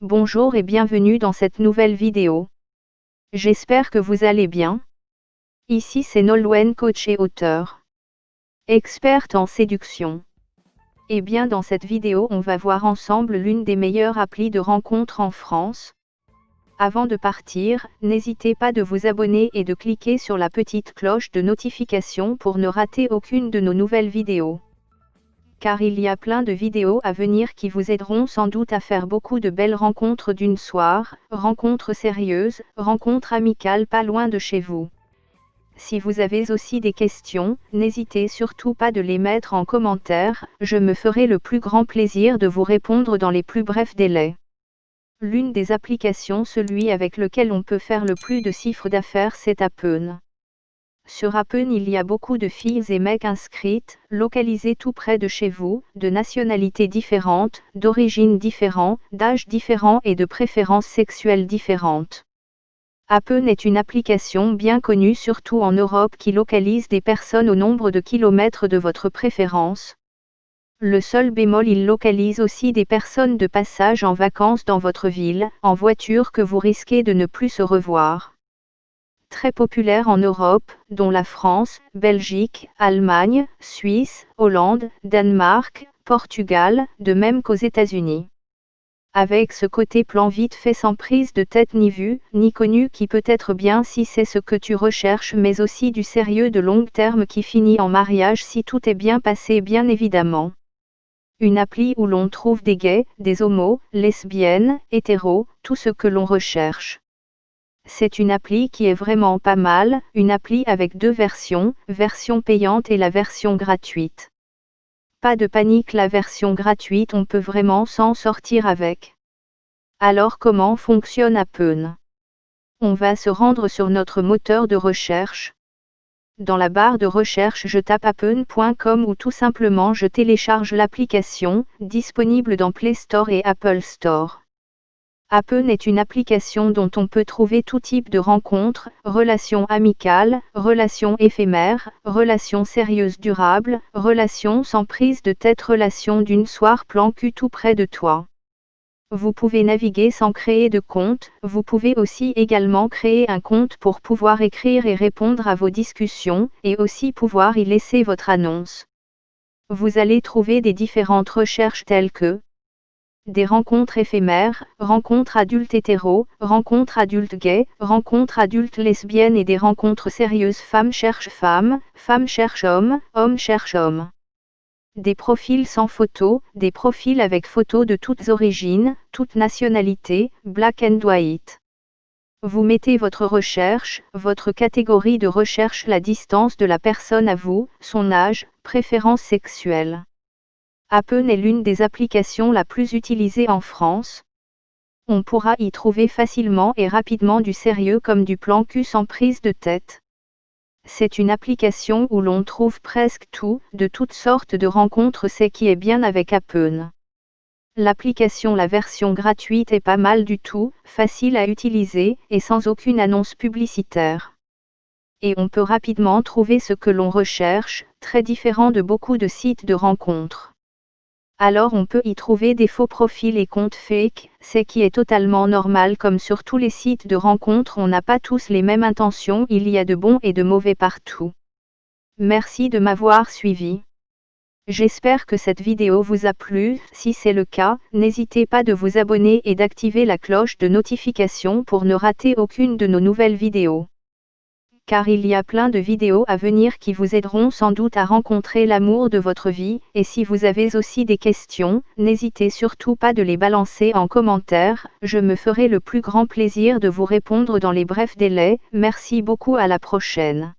Bonjour et bienvenue dans cette nouvelle vidéo. J'espère que vous allez bien. Ici c'est Nolwenn, coach et auteur. Experte en séduction. Et bien dans cette vidéo on va voir ensemble l'une des meilleures applis de rencontres en France. Avant de partir, n'hésitez pas de vous abonner et de cliquer sur la petite cloche de notification pour ne rater aucune de nos nouvelles vidéos. Car il y a plein de vidéos à venir qui vous aideront sans doute à faire beaucoup de belles rencontres d'une soirée, rencontres sérieuses, rencontres amicales pas loin de chez vous. Si vous avez aussi des questions, n'hésitez surtout pas de les mettre en commentaire, je me ferai le plus grand plaisir de vous répondre dans les plus brefs délais. L'une des applications, celui avec lequel on peut faire le plus de chiffre d'affaires, c'est Happn. Sur Happn il y a beaucoup de filles et mecs inscrites, localisées tout près de chez vous, de nationalités différentes, d'origines différentes, d'âges différents et de préférences sexuelles différentes. Happn est une application bien connue surtout en Europe qui localise des personnes au nombre de kilomètres de votre préférence. Le seul bémol, il localise aussi des personnes de passage en vacances dans votre ville, en voiture que vous risquez de ne plus se revoir. Très populaire en Europe, dont la France, Belgique, Allemagne, Suisse, Hollande, Danemark, Portugal, de même qu'aux États-Unis. Avec ce côté plan vite fait sans prise de tête ni vue, ni connu qui peut être bien si c'est ce que tu recherches, mais aussi du sérieux de long terme qui finit en mariage si tout est bien passé bien évidemment. Une appli où l'on trouve des gays, des homos, lesbiennes, hétéros, tout ce que l'on recherche. C'est une appli qui est vraiment pas mal, une appli avec deux versions, version payante et la version gratuite. Pas de panique, la version gratuite on peut vraiment s'en sortir avec. Alors comment fonctionne Happn? On va se rendre sur notre moteur de recherche. Dans la barre de recherche je tape happn.com ou tout simplement je télécharge l'application, disponible dans Play Store et Apple Store. Happn est une application dont on peut trouver tout type de rencontres, relations amicales, relations éphémères, relations sérieuses durables, relations sans prise de tête, relations d'une soirée plan cul tout près de toi. Vous pouvez naviguer sans créer de compte, vous pouvez aussi également créer un compte pour pouvoir écrire et répondre à vos discussions, et aussi pouvoir y laisser votre annonce. Vous allez trouver des différentes recherches telles que des rencontres éphémères, rencontres adultes hétéros, rencontres adultes gays, rencontres adultes lesbiennes et des rencontres sérieuses femmes cherchent femmes, femmes cherchent hommes, hommes cherchent hommes. Des profils sans photo, des profils avec photos de toutes origines, toutes nationalités, black and white. Vous mettez votre recherche, votre catégorie de recherche, la distance de la personne à vous, son âge, préférences sexuelles. Happn est l'une des applications la plus utilisée en France. On pourra y trouver facilement et rapidement du sérieux comme du plan cul sans prise de tête. C'est une application où l'on trouve presque tout, de toutes sortes de rencontres, c'est qui est bien avec Happn. L'application, la version gratuite est pas mal du tout, facile à utiliser et sans aucune annonce publicitaire. Et on peut rapidement trouver ce que l'on recherche, très différent de beaucoup de sites de rencontres. Alors on peut y trouver des faux profils et comptes fake, c'est qui est totalement normal comme sur tous les sites de rencontres, on n'a pas tous les mêmes intentions, il y a de bons et de mauvais partout. Merci de m'avoir suivi. J'espère que cette vidéo vous a plu, si c'est le cas, n'hésitez pas de vous abonner et d'activer la cloche de notification pour ne rater aucune de nos nouvelles vidéos. Car il y a plein de vidéos à venir qui vous aideront sans doute à rencontrer l'amour de votre vie, et si vous avez aussi des questions, n'hésitez surtout pas de les balancer en commentaire, je me ferai le plus grand plaisir de vous répondre dans les brefs délais, merci beaucoup, à la prochaine.